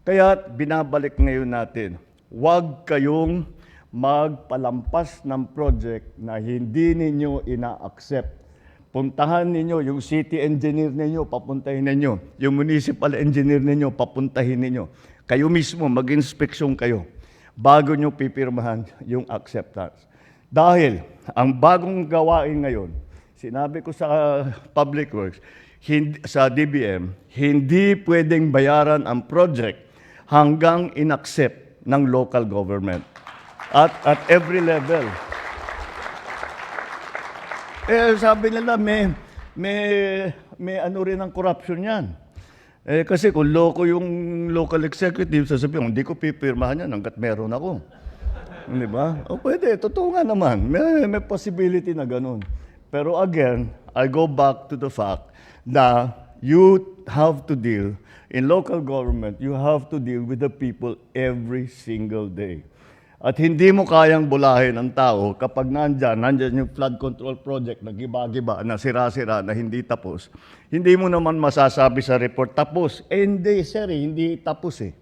Kaya binabalik ngayon natin, huwag kayong magpalampas ng project na hindi ninyo ina-accept. Puntahan ninyo yung city engineer ninyo, papuntahin ninyo. Yung municipal engineer ninyo, papuntahin ninyo. Kayo mismo, mag-inspeksyon kayo bago nyo pipirmahan yung acceptance. Dahil ang bagong gawain ngayon, sinabi ko sa Public Works, sa DBM, hindi pwedeng bayaran ang project hanggang in-accept ng local government at every level. Sabi nila may ano rin ang corruption yan. Kasi kung loko yung local executive, sasabihin, hindi ko pipirmahan yan hanggat meron ako. Di ba? O pwede, totoo nga naman. May possibility na ganun. Pero again, I go back to the fact na you have to deal, in local government, you have to deal with the people every single day. At hindi mo kayang bulahin ang tao kapag nandyan yung flood control project na giba-giba, na sira-sira, na hindi tapos. Hindi mo naman masasabi sa report, tapos. Hindi, sir, hindi tapos eh.